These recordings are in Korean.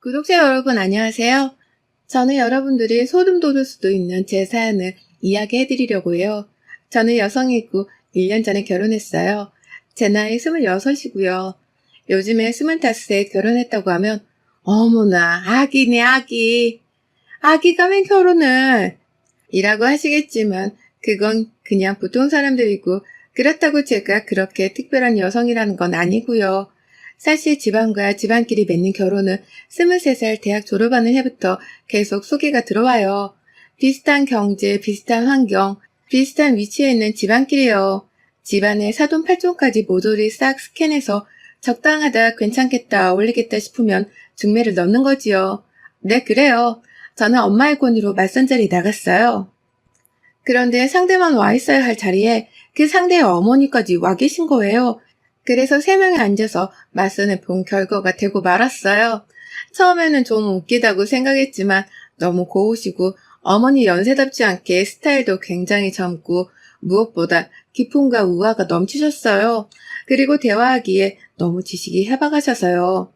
구독자 여러분 안녕하세요. 저는 여러분들이 소름 돋을 수도 있는 제 사연을 이야기해 드리려고 해요. 저는 여성이고 1년 전에 결혼했어요. 제 나이 26이고요. 요즘에 25세 결혼했다고 하면 어머나 아기네 아기. 아기가 왜 결혼을? 이라고 하시겠지만 그건 그냥 보통 사람들이고 그렇다고 제가 그렇게 특별한 여성이라는 건 아니고요. 사실 집안과 집안끼리 맺는 결혼은 23살 대학 졸업하는 해부터 계속 소개가 들어와요. 비슷한 경제, 비슷한 환경, 비슷한 위치에 있는 집안끼리요. 집안의 사돈팔촌까지 모조리 싹 스캔해서 적당하다, 괜찮겠다, 어울리겠다 싶으면 중매를 넣는 거지요. 네, 그래요. 저는 엄마의 권유로 맞선 자리 나갔어요. 그런데 상대만 와 있어야 할 자리에 그 상대의 어머니까지 와 계신 거예요. 그래서 3명이 앉아서 맞선을 본 결과가 되고 말았어요. 처음에는 좀 웃기다고 생각했지만 너무 고우시고 어머니 연세답지 않게 스타일도 굉장히 젊고 무엇보다 기품과 우아가 넘치셨어요. 그리고 대화하기에 너무 지식이 해박하셔서요.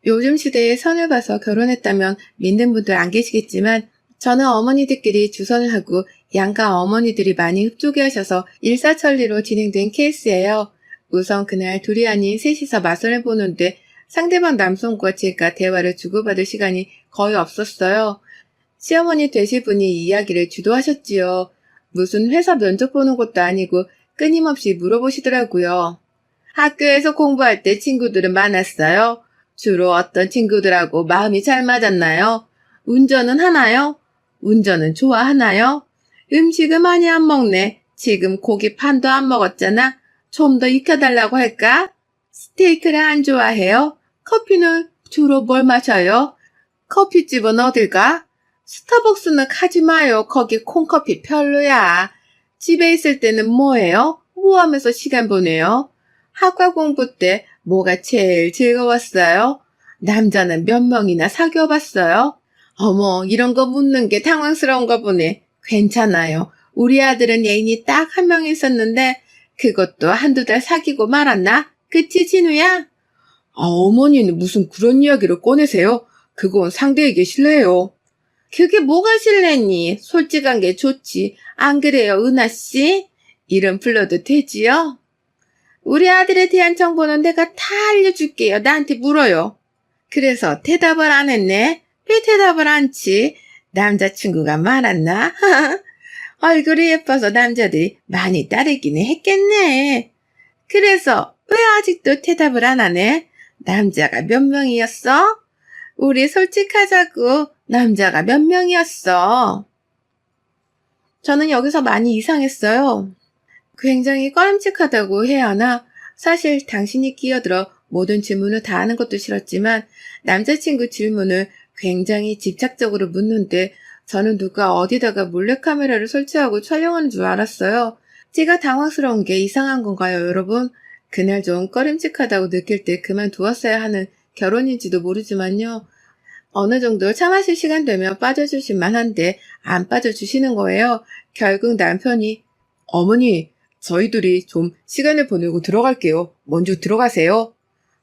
요즘 시대에 선을 봐서 결혼했다면 믿는 분들 안 계시겠지만 저는 어머니들끼리 주선을 하고 양가 어머니들이 많이 흡족해 하셔서 일사천리로 진행된 케이스예요. 우선 그날 둘이 아닌 셋이서 맞선을 보는데 상대방 남성과 제가 대화를 주고받을 시간이 거의 없었어요. 시어머니 되실 분이 이야기를 주도하셨지요. 무슨 회사 면접 보는 것도 아니고 끊임없이 물어보시더라고요. 학교에서 공부할 때 친구들은 많았어요? 주로 어떤 친구들하고 마음이 잘 맞았나요? 운전은 하나요? 운전은 좋아하나요? 음식을 많이 안 먹네. 지금 고기 판도 안 먹었잖아. 좀 더 익혀달라고 할까? 스테이크를 안 좋아해요? 커피는 주로 뭘 마셔요? 커피집은 어딜 가? 스타벅스는 가지 마요. 거기 콩커피 별로야. 집에 있을 때는 뭐해요? 뭐 하면서 시간 보내요? 학과 공부 때 뭐가 제일 즐거웠어요? 남자는 몇 명이나 사귀어봤어요? 어머, 이런 거 묻는 게 당황스러운가 보네. 괜찮아요. 우리 아들은 애인이 딱 한 명 있었는데 그것도 한두 달 사귀고 말았나? 그치, 진우야? 어머니는 무슨 그런 이야기를 꺼내세요? 그건 상대에게 실례예요. 그게 뭐가 실례니? 솔직한 게 좋지. 안 그래요, 은하씨? 이름 불러도 되지요? 우리 아들에 대한 정보는 내가 다 알려줄게요. 나한테 물어요. 그래서 대답을 안 했네? 왜 대답을 않지? 남자친구가 많았나? 얼굴이 예뻐서 남자들이 많이 따르기는 했겠네. 그래서 왜 아직도 대답을 안 하네? 남자가 몇 명이었어? 우리 솔직하자고. 남자가 몇 명이었어? 저는 여기서 많이 이상했어요. 굉장히 꺼림칙하다고 해야 하나? 사실 당신이 끼어들어 모든 질문을 다 하는 것도 싫었지만 남자친구 질문을 굉장히 집착적으로 묻는데 저는 누가 어디다가 몰래카메라를 설치하고 촬영하는 줄 알았어요. 제가 당황스러운 게 이상한 건가요, 여러분? 그날 좀 꺼림칙하다고 느낄 때 그만두었어야 하는 결혼인지도 모르지만요. 어느 정도 참으실 시간 되면 빠져주실 만한데 안 빠져주시는 거예요. 결국 남편이 어머니, 저희들이 좀 시간을 보내고 들어갈게요. 먼저 들어가세요.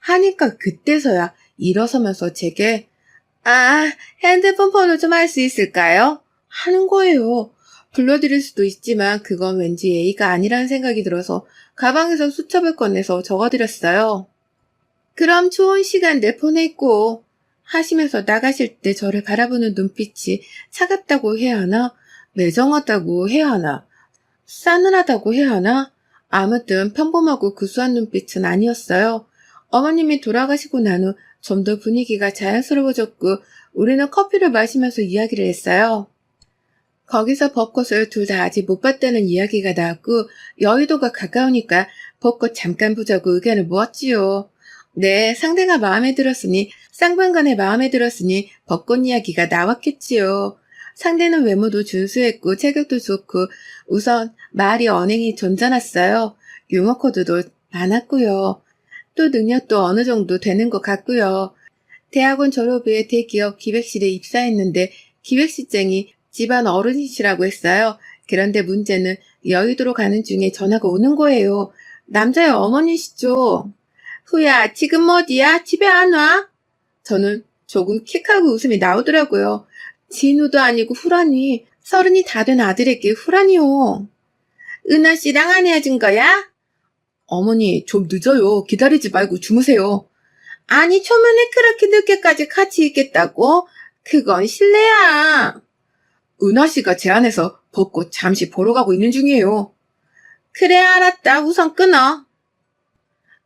하니까 그때서야 일어서면서 제게 핸드폰 번호 좀 알 수 있을까요? 하는 거예요. 불러드릴 수도 있지만 그건 왠지 예의가 아니라는 생각이 들어서 가방에서 수첩을 꺼내서 적어드렸어요. 그럼 좋은 시간들 보냈고 하시면서 나가실 때 저를 바라보는 눈빛이 차갑다고 해야 하나? 매정하다고 해야 하나? 싸늘하다고 해야 하나? 아무튼 평범하고 구수한 눈빛은 아니었어요. 어머님이 돌아가시고 난 후 좀 더 분위기가 자연스러워졌고 우리는 커피를 마시면서 이야기를 했어요. 거기서 벚꽃을 둘 다 아직 못 봤다는 이야기가 나왔고 여의도가 가까우니까 벚꽃 잠깐 보자고 의견을 모았지요. 네, 상대가 마음에 들었으니 쌍방간에 마음에 들었으니 벚꽃 이야기가 나왔겠지요. 상대는 외모도 준수했고 체격도 좋고 우선 말이 언행이 존잘했어요. 유머 코드도 많았고요. 또 능력도 어느 정도 되는 것 같고요. 대학원 졸업 후에 대기업 기획실에 입사했는데 기획실장이 집안 어른이시라고 했어요. 그런데 문제는 여의도로 가는 중에 전화가 오는 거예요. 남자의 어머니시죠. 후야, 지금 어디야? 집에 안 와? 저는 조금 킥하고 웃음이 나오더라고요. 진우도 아니고 후라니, 30이 다 된 아들에게 후라니요. 은하 씨랑 안 헤어진 거야? 어머니, 좀 늦어요. 기다리지 말고 주무세요. 아니, 초면에 그렇게 늦게까지 같이 있겠다고? 그건 실례야. 은하 씨가 제 안에서 벚꽃 잠시 보러 가고 있는 중이에요. 그래, 알았다. 우선 끊어.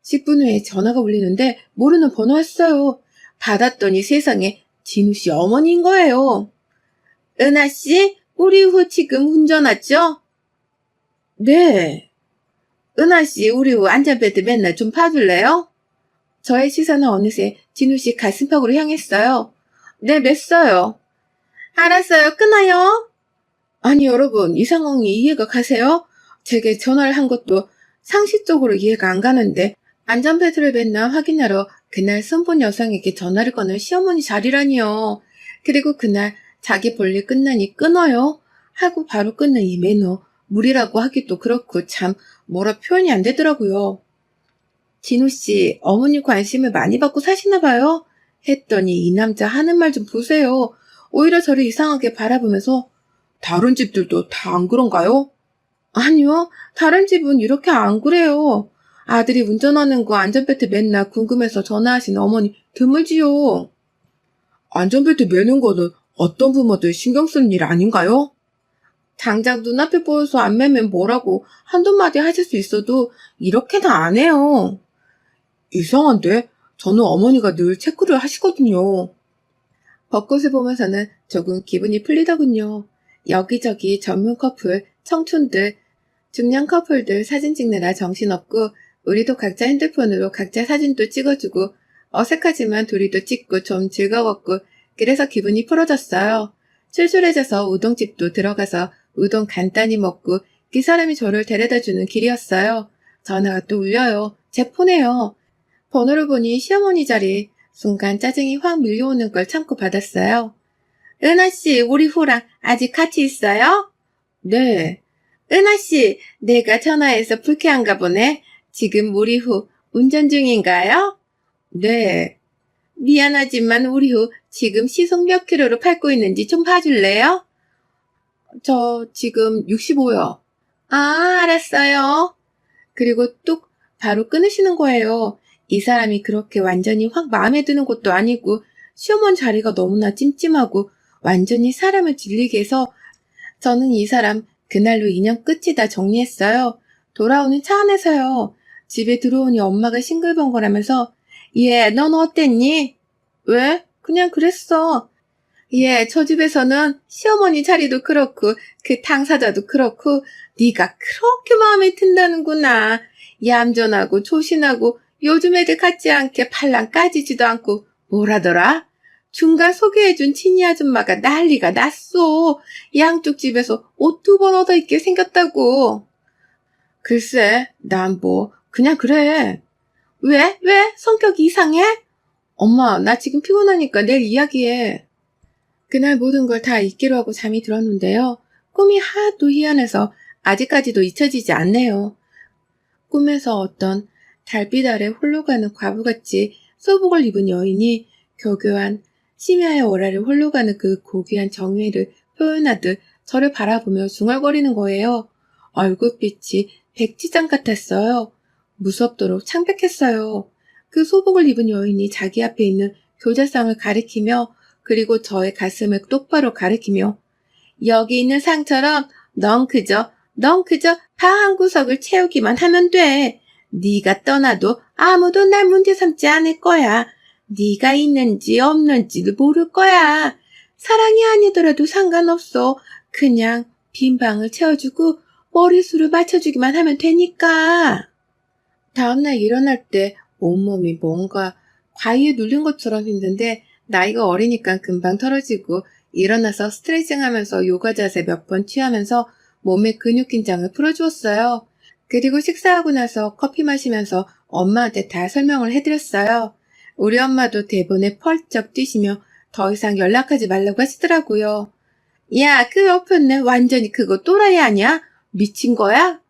10분 후에 전화가 울리는데 모르는 번호였어요. 받았더니 세상에 진우 씨 어머니인 거예요. 은하 씨, 우리 후 지금 운전하죠? 네. 은하 씨, 우리 후 안전벨트 맨날 좀 파줄래요? 저의 시선은 어느새 진우 씨 가슴팍으로 향했어요. 네, 맸어요. 알았어요. 끊어요. 아니, 여러분, 이 상황이 이해가 가세요? 제게 전화를 한 것도 상식적으로 이해가 안 가는데 안전벨트를 맸나 확인하러 그날 선본 여성에게 전화를 거는 시어머니 자리라니요. 그리고 그날 자기 볼일 끝나니 끊어요 하고 바로 끊는 이 매너, 무리라고 하기도 그렇고 참 뭐라 표현이 안 되더라고요. 진우씨, 어머니 관심을 많이 받고 사시나 봐요? 했더니 이 남자 하는 말 좀 보세요. 오히려 저를 이상하게 바라보면서 다른 집들도 다 안 그런가요? 아니요, 다른 집은 이렇게 안 그래요. 아들이 운전하는 거 안전벨트 맨날 궁금해서 전화하신 어머니 드물지요. 안전벨트 매는 거는 어떤 부모들 신경 쓰는 일 아닌가요? 당장 눈앞에 보여서 안 매면 뭐라고 한두 마디 하실 수 있어도 이렇게는 안 해요. 이상한데? 저는 어머니가 늘 체크를 하시거든요. 벚꽃을 보면서는 조금 기분이 풀리더군요. 여기저기 전문 커플, 청춘들, 중년 커플들 사진 찍느라 정신없고 우리도 각자 핸드폰으로 각자 사진도 찍어주고 어색하지만 둘이도 찍고 좀 즐거웠고 그래서 기분이 풀어졌어요. 출출해져서 우동집도 들어가서 우동 간단히 먹고 그 사람이 저를 데려다주는 길이었어요. 전화가 또 울려요. 제 폰에요. 번호를 보니 시어머니 자리. 순간 짜증이 확 밀려오는 걸 참고 받았어요. 은하씨, 우리 후랑 아직 같이 있어요? 네. 은하씨, 내가 전화해서 불쾌한가 보네. 지금 우리 후 운전 중인가요? 네. 미안하지만 우리 후 지금 시속 몇 킬로로 밟고 있는지 좀 봐줄래요? 저 지금 65요. 아, 알았어요. 그리고 뚝 바로 끊으시는 거예요. 이 사람이 그렇게 완전히 확 마음에 드는 것도 아니고 시어머니 자리가 너무나 찜찜하고 완전히 사람을 질리게 해서 저는 이 사람 그날로 인연 끝이다 정리했어요. 돌아오는 차 안에서요. 집에 들어오니 엄마가 싱글벙글하면서 얘, 넌 어땠니? 왜? 그냥 그랬어. 예, 저 집에서는 시어머니 자리도 그렇고 그 당사자도 그렇고 네가 그렇게 마음에 든다는구나. 얌전하고 조신하고 요즘 애들 같지 않게 팔랑 까지지도 않고 뭐라더라? 중간 소개해준 친이 아줌마가 난리가 났어. 양쪽 집에서 옷 2번 얻어입게 생겼다고. 글쎄, 난 뭐 그냥 그래. 왜? 왜? 성격이 이상해? 엄마, 나 지금 피곤하니까 내일 이야기해. 그날 모든 걸 다 잊기로 하고 잠이 들었는데요. 꿈이 하도 희한해서 아직까지도 잊혀지지 않네요. 꿈에서 어떤 달빛 아래 홀로 가는 과부같이 소복을 입은 여인이 교교한 심야의 오라를 홀로 가는 그 고귀한 정회를 표현하듯 저를 바라보며 중얼거리는 거예요. 얼굴빛이 백지장 같았어요. 무섭도록 창백했어요. 그 소복을 입은 여인이 자기 앞에 있는 교자상을 가리키며 그리고 저의 가슴을 똑바로 가리키며 여기 있는 상처럼 넌 그저 방 한 구석을 채우기만 하면 돼. 네가 떠나도 아무도 날 문제 삼지 않을 거야. 네가 있는지 없는지도 모를 거야. 사랑이 아니더라도 상관없어. 그냥 빈 방을 채워주고 머리수를 맞춰주기만 하면 되니까. 다음날 일어날 때 온몸이 뭔가 과위에 눌린 것처럼 힘든데 나이가 어리니까 금방 털어지고 일어나서 스트레칭하면서 요가 자세 몇 번 취하면서 몸의 근육 긴장을 풀어주었어요. 그리고 식사하고 나서 커피 마시면서 엄마한테 다 설명을 해드렸어요. 우리 엄마도 대본에 펄쩍 뛰시며 더 이상 연락하지 말라고 하시더라고요. 야, 그 옆에는 완전히 그거 또라이 아니야? 미친 거야?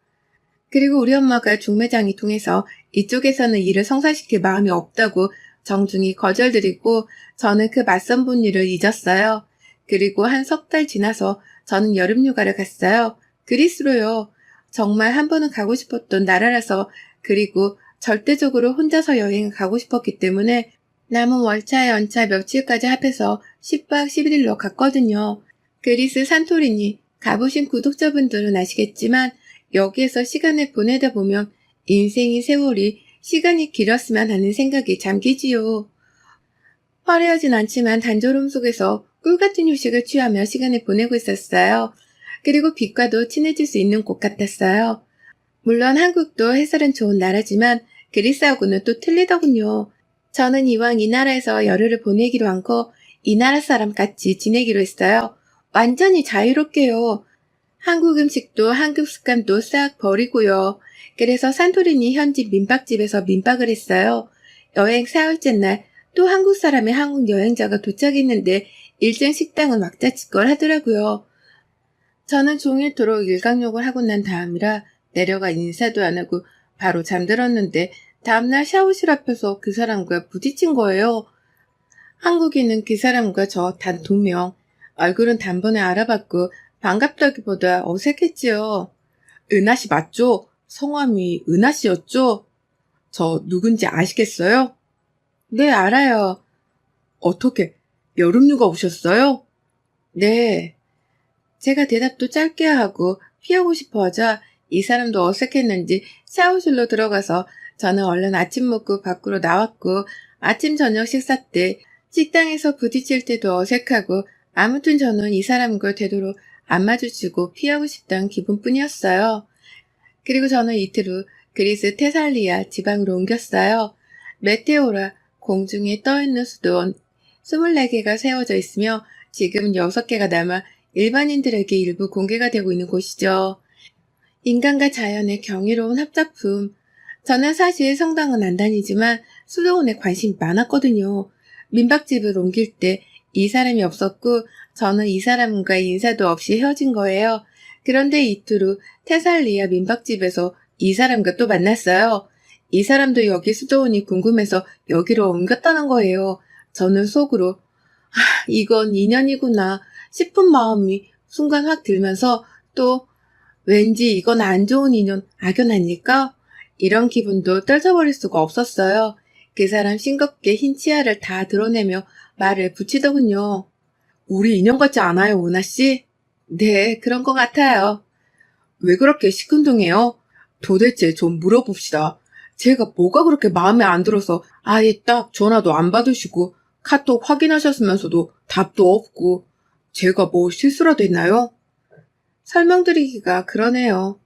그리고 우리 엄마가 중매장이 통해서 이쪽에서는 일을 성사시킬 마음이 없다고 정중히 거절드리고 저는 그 맞선 본 일을 잊었어요. 그리고 한 석 달 지나서 저는 여름휴가를 갔어요. 그리스로요. 정말 한 번은 가고 싶었던 나라라서 그리고 절대적으로 혼자서 여행을 가고 싶었기 때문에 남은 월차 연차 며칠까지 합해서 10박 11일로 갔거든요. 그리스 산토리니 가보신 구독자분들은 아시겠지만 여기에서 시간을 보내다 보면 인생의 세월이 시간이 길었으면 하는 생각이 잠기지요. 화려하진 않지만 단조로움 속에서 꿀같은 휴식을 취하며 시간을 보내고 있었어요. 그리고 빛과도 친해질 수 있는 곳 같았어요. 물론 한국도 해설은 좋은 나라지만 그리스하고는 또 틀리더군요. 저는 이왕 이 나라에서 열흘을 보내기로 한 거 이 나라 사람 같이 지내기로 했어요. 완전히 자유롭게요. 한국 음식도 한국 습관도 싹 버리고요. 그래서 산토리니 현지 민박집에서 민박을 했어요. 여행 4일째 날 또 한국 사람의 한국 여행자가 도착했는데 일정 식당은 왁자지껄 하더라고요. 저는 종일토록 일광욕을 하고 난 다음이라 내려가 인사도 안 하고 바로 잠들었는데 다음날 샤워실 앞에서 그 사람과 부딪힌 거예요. 한국인은 그 사람과 저 단 2명. 얼굴은 단번에 알아봤고 반갑다기보다 어색했지요. 은하씨 맞죠? 성함이 은하씨였죠? 저 누군지 아시겠어요? 네, 알아요. 어떻게 여름휴가 오셨어요? 네. 제가 대답도 짧게 하고 피하고 싶어 하자 이 사람도 어색했는지 샤워실로 들어가서 저는 얼른 아침 먹고 밖으로 나왔고 아침 저녁 식사 때 식당에서 부딪힐 때도 어색하고 아무튼 저는 이 사람과 되도록 안 마주치고 피하고 싶다는 기분뿐이었어요. 그리고 저는 이틀 후 그리스 테살리아 지방으로 옮겼어요. 메테오라 공중에 떠있는 수도원 24개가 세워져 있으며 지금 6개가 남아 일반인들에게 일부 공개가 되고 있는 곳이죠. 인간과 자연의 경이로운 합작품. 저는 사실 성당은 안 다니지만 수도원에 관심이 많았거든요. 민박집을 옮길 때 이 사람이 없었고 저는 이 사람과 인사도 없이 헤어진 거예요. 그런데 이틀 후 테살리아 민박집에서 이 사람과 또 만났어요. 이 사람도 여기 수도원이 궁금해서 여기로 옮겼다는 거예요. 저는 속으로 이건 인연이구나 싶은 마음이 순간 확 들면서 또 왠지 이건 안 좋은 인연, 악연 아닐까? 이런 기분도 떨쳐버릴 수가 없었어요. 그 사람 싱겁게 흰 치아를 다 드러내며 말을 붙이더군요. 우리 인연 같지 않아요, 은하씨? 네, 그런 것 같아요. 왜 그렇게 시큰둥해요? 도대체 좀 물어봅시다. 제가 뭐가 그렇게 마음에 안 들어서 아예 딱 전화도 안 받으시고 카톡 확인하셨으면서도 답도 없고 제가 뭐 실수라도 했나요? 설명드리기가 그러네요.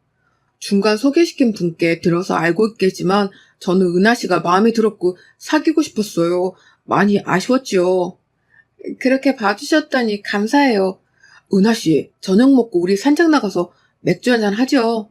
중간 소개시킨 분께 들어서 알고 있겠지만 저는 은하 씨가 마음에 들었고 사귀고 싶었어요. 많이 아쉬웠지요. 그렇게 봐주셨더니 감사해요. 은하 씨, 저녁 먹고 우리 산책 나가서 맥주 한잔 하죠.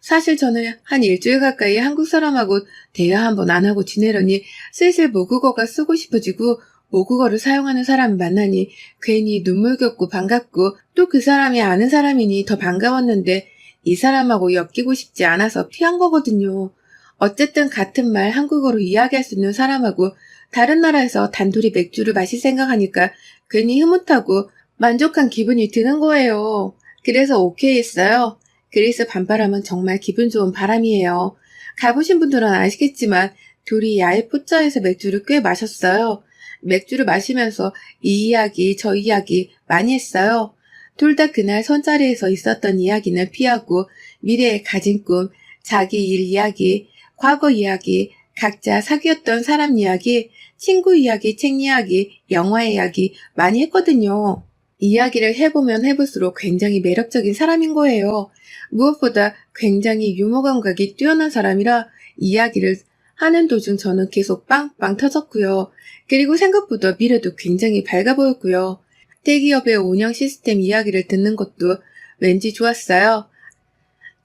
사실 저는 한 일주일 가까이 한국 사람하고 대화 한번 안 하고 지내려니 슬슬 모국어가 쓰고 싶어지고 모국어를 사용하는 사람을 만나니 괜히 눈물겹고 반갑고 또 그 사람이 아는 사람이니 더 반가웠는데 이 사람하고 엮이고 싶지 않아서 피한 거거든요. 어쨌든 같은 말 한국어로 이야기할 수 있는 사람하고 다른 나라에서 단둘이 맥주를 마실 생각하니까 괜히 흐뭇하고 만족한 기분이 드는 거예요. 그래서 오케이 했어요. 그리스 밤바람은 정말 기분 좋은 바람이에요. 가보신 분들은 아시겠지만 둘이 야외 포차에서 맥주를 꽤 마셨어요. 맥주를 마시면서 이 이야기 저 이야기 많이 했어요. 둘 다 그날 선자리에서 있었던 이야기는 피하고 미래에 가진 꿈, 자기 일 이야기, 과거 이야기, 각자 사귀었던 사람 이야기, 친구 이야기, 책 이야기, 영화 이야기 많이 했거든요. 이야기를 해보면 해볼수록 굉장히 매력적인 사람인 거예요. 무엇보다 굉장히 유머 감각이 뛰어난 사람이라 이야기를 하는 도중 저는 계속 빵빵 터졌고요. 그리고 생각보다 미래도 굉장히 밝아 보였고요. 대기업의 운영 시스템 이야기를 듣는 것도 왠지 좋았어요.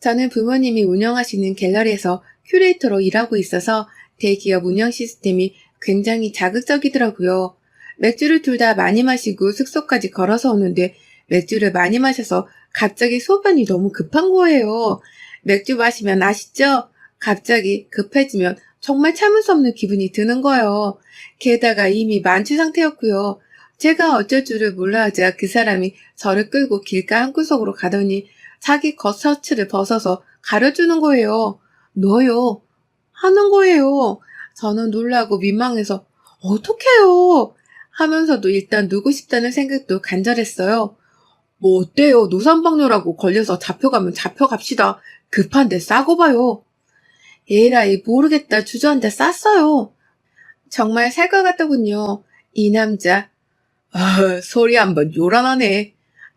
저는 부모님이 운영하시는 갤러리에서 큐레이터로 일하고 있어서 대기업 운영 시스템이 굉장히 자극적이더라고요. 맥주를 둘 다 많이 마시고 숙소까지 걸어서 오는데 맥주를 많이 마셔서 갑자기 소변이 너무 급한 거예요. 맥주 마시면 아시죠? 갑자기 급해지면 정말 참을 수 없는 기분이 드는 거예요. 게다가 이미 만취 상태였고요. 제가 어쩔 줄을 몰라 하자 그 사람이 저를 끌고 길가 한구석으로 가더니 자기 겉셔츠를 벗어서 가려주는 거예요. 너요? 하는 거예요. 저는 놀라고 민망해서 어떡해요? 하면서도 일단 누고 싶다는 생각도 간절했어요. 뭐 어때요? 노산방뇨라고 걸려서 잡혀가면 잡혀갑시다. 급한데 싸고 봐요. 에라이 모르겠다 주저앉아 쌌어요. 정말 살 것 같더군요. 이 남자. 아, 소리 한번 요란하네.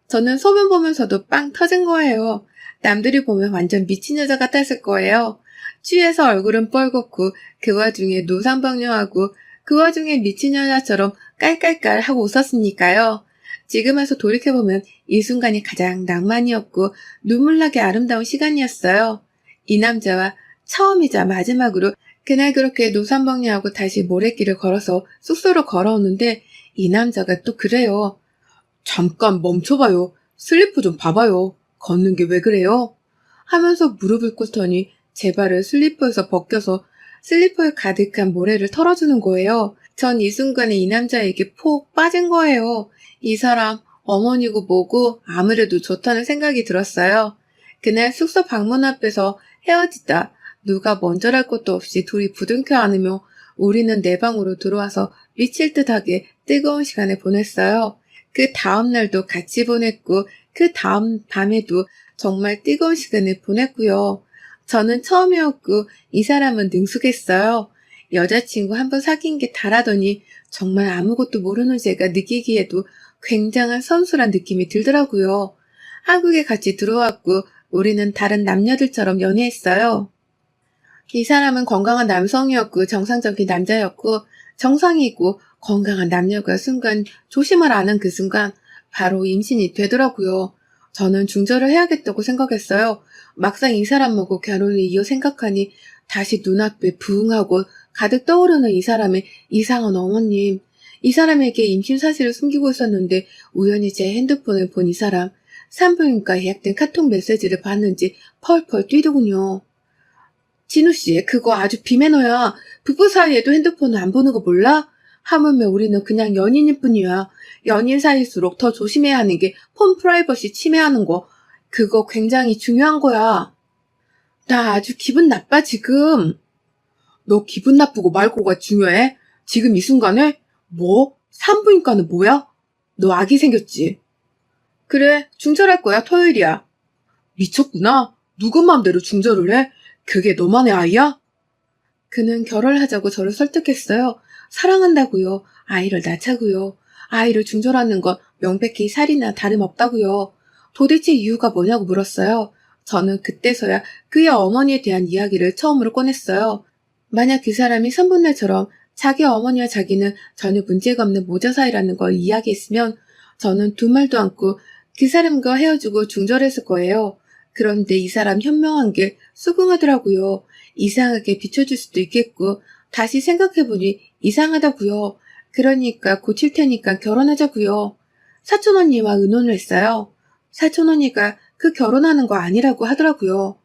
저는 소문 보면서도 빵 터진 거예요. 남들이 보면 완전 미친 여자 같았을 거예요. 취해서 얼굴은 뻘겋고 그 와중에 노상방뇨하고 그 와중에 미친 여자처럼 깔깔깔 하고 웃었으니까요. 지금 와서 돌이켜보면 이 순간이 가장 낭만이었고 눈물나게 아름다운 시간이었어요. 이 남자와 처음이자 마지막으로 그날 그렇게 노상방뇨하고 다시 모래길을 걸어서 숙소로 걸어오는데 이 남자가 또 그래요. 잠깐 멈춰봐요. 슬리퍼 좀 봐봐요. 걷는 게 왜 그래요? 하면서 무릎을 꿇더니 제 발을 슬리퍼에서 벗겨서 슬리퍼에 가득한 모래를 털어주는 거예요. 전 이 순간에 이 남자에게 폭 빠진 거예요. 이 사람 어머니고 뭐고 아무래도 좋다는 생각이 들었어요. 그날 숙소 방문 앞에서 헤어지다 누가 먼저랄 것도 없이 둘이 부둥켜 안으며 우리는 내 방으로 들어와서 미칠 듯하게 뜨거운 시간을 보냈어요. 그 다음 날도 같이 보냈고 그 다음 밤에도 정말 뜨거운 시간을 보냈고요. 저는 처음이었고 이 사람은 능숙했어요. 여자친구 한 번 사귄 게 다라더니 정말 아무것도 모르는 제가 느끼기에도 굉장한 선수란 느낌이 들더라고요. 한국에 같이 들어왔고 우리는 다른 남녀들처럼 연애했어요. 이 사람은 건강한 남성이었고 정상적인 남자였고 정상이고 건강한 남녀가 순간 조심을 안 한 그 순간 바로 임신이 되더라고요. 저는 중절을 해야겠다고 생각했어요. 막상 이 사람하고 결혼을 이어 생각하니 다시 눈앞에 부응하고 가득 떠오르는 이 사람의 이상한 어머님. 이 사람에게 임신 사실을 숨기고 있었는데 우연히 제 핸드폰을 본 이 사람 산부인과 예약된 카톡 메시지를 봤는지 펄펄 뛰더군요. 진우씨, 그거 아주 비매너야. 부부 사이에도 핸드폰을 안 보는 거 몰라? 하물며 우리는 그냥 연인일 뿐이야. 연인 사이일수록 더 조심해야 하는 게 폰 프라이버시 침해하는 거. 그거 굉장히 중요한 거야. 나 아주 기분 나빠, 지금. 너 기분 나쁘고 말고가 중요해? 지금 이 순간에? 뭐? 산부인과는 뭐야? 너 아기 생겼지? 그래, 중절할 거야, 토요일이야. 미쳤구나. 누구 맘대로 중절을 해? 그게 너만의 아이야? 그는 결혼하자고 저를 설득했어요. 사랑한다고요. 아이를 낳자고요. 아이를 중절하는 건 명백히 살이나 다름없다고요. 도대체 이유가 뭐냐고 물었어요. 저는 그때서야 그의 어머니에 대한 이야기를 처음으로 꺼냈어요. 만약 그 사람이 선분날처럼 자기 어머니와 자기는 전혀 문제가 없는 모자 사이라는 걸 이야기했으면 저는 두 말도 않고 그 사람과 헤어지고 중절했을 거예요. 그런데 이 사람 현명한 게 수긍하더라고요. 이상하게 비춰줄 수도 있겠고 다시 생각해보니 이상하다고요. 그러니까 고칠 테니까 결혼하자고요. 사촌언니와 의논을 했어요. 사촌언니가 그 결혼하는 거 아니라고 하더라고요.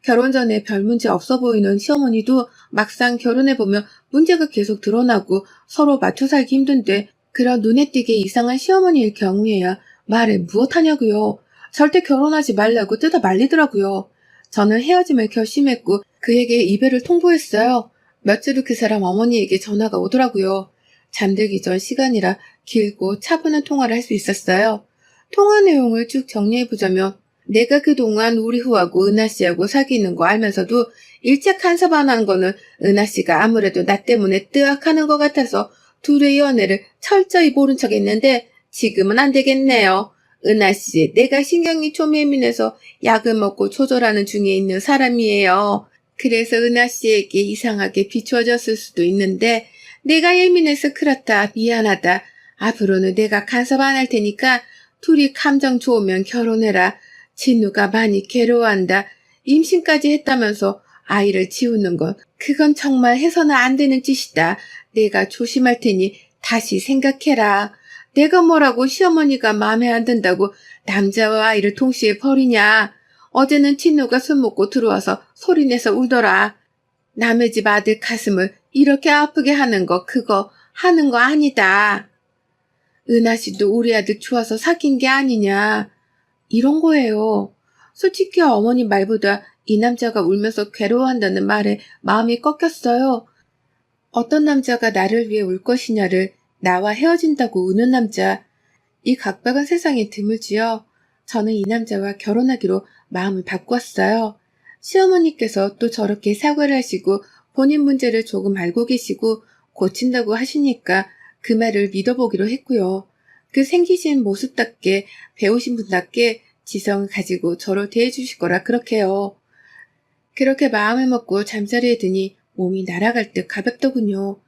결혼 전에 별 문제 없어 보이는 시어머니도 막상 결혼해보면 문제가 계속 드러나고 서로 맞춰 살기 힘든데 그런 눈에 띄게 이상한 시어머니일 경우에야 말을 무엇하냐고요. 절대 결혼하지 말라고 뜯어 말리더라고요. 저는 헤어짐을 결심했고 그에게 이별을 통보했어요. 며칠 후 그 사람 어머니에게 전화가 오더라고요. 잠들기 전 시간이라 길고 차분한 통화를 할 수 있었어요. 통화 내용을 쭉 정리해보자면 내가 그동안 우리 후하고 은하씨하고 사귀는 거 알면서도 일체 간섭 안 하는 거는 은하씨가 아무래도 나 때문에 뜨악하는 것 같아서 둘의 연애를 철저히 모른 척 했는데 지금은 안 되겠네요. 은하씨, 내가 신경이 좀 예민해서 약을 먹고 조절하는 중에 있는 사람이에요. 그래서 은하씨에게 이상하게 비추어졌을 수도 있는데 내가 예민해서 그렇다. 미안하다. 앞으로는 내가 간섭 안 할 테니까 둘이 감정 좋으면 결혼해라. 진우가 많이 괴로워한다. 임신까지 했다면서 아이를 지우는 건 그건 정말 해서는 안 되는 짓이다. 내가 조심할 테니 다시 생각해라. 내가 뭐라고 시어머니가 마음에 안 든다고 남자와 아이를 동시에 버리냐. 어제는 진우가 술 먹고 들어와서 소리내서 울더라. 남의 집 아들 가슴을 이렇게 아프게 하는 거 그거 하는 거 아니다. 은하 씨도 우리 아들 좋아서 사귄 게 아니냐. 이런 거예요. 솔직히 어머니 말보다 이 남자가 울면서 괴로워한다는 말에 마음이 꺾였어요. 어떤 남자가 나를 위해 울 것이냐를 나와 헤어진다고 우는 남자. 이 각박한 세상에 드물지요. 저는 이 남자와 결혼하기로 마음을 바꿨어요. 시어머니께서 또 저렇게 사과를 하시고 본인 문제를 조금 알고 계시고 고친다고 하시니까 그 말을 믿어보기로 했고요. 그 생기신 모습답게 배우신 분답게 지성을 가지고 저를 대해주실 거라 그렇게요. 그렇게 마음을 먹고 잠자리에 드니 몸이 날아갈 듯 가볍더군요.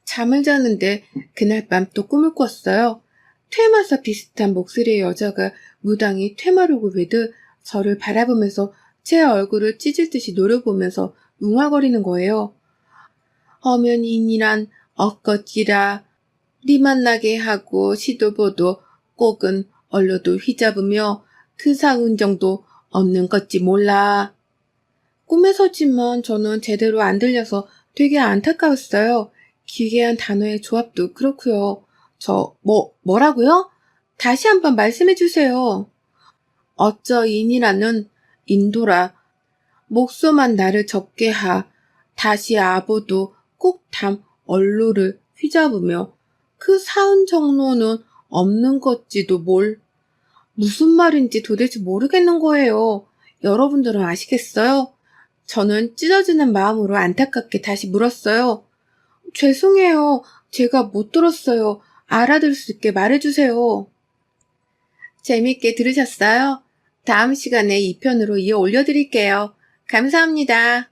잠을 자는데 그날 밤 또 꿈을 꿨어요. 퇴마사 비슷한 목소리의 여자가 무당히 퇴마루고 외듯 저를 바라보면서 제 얼굴을 찢을 듯이 노려보면서 웅얼거리는 거예요. 어면인이란 엇것지라 니 만나게 하고 시도보도 꼭은 얼려도 휘잡으며 그 사은정도 없는 것지 몰라. 꿈에서지만 저는 제대로 안 들려서 되게 안타까웠어요. 기괴한 단어의 조합도 그렇고요. 뭐라고요? 다시 한번 말씀해 주세요. 어쩌인이라는 인도라. 목소만 나를 적게 하. 다시 아보도 꼭 담 얼로를 휘잡으며 그 사은 정로는 없는 것지도 뭘. 무슨 말인지 도대체 모르겠는 거예요. 여러분들은 아시겠어요? 저는 찢어지는 마음으로 안타깝게 다시 물었어요. 죄송해요. 제가 못 들었어요. 알아들을 수 있게 말해주세요. 재밌게 들으셨어요? 다음 시간에 2편으로 이어 올려드릴게요. 감사합니다.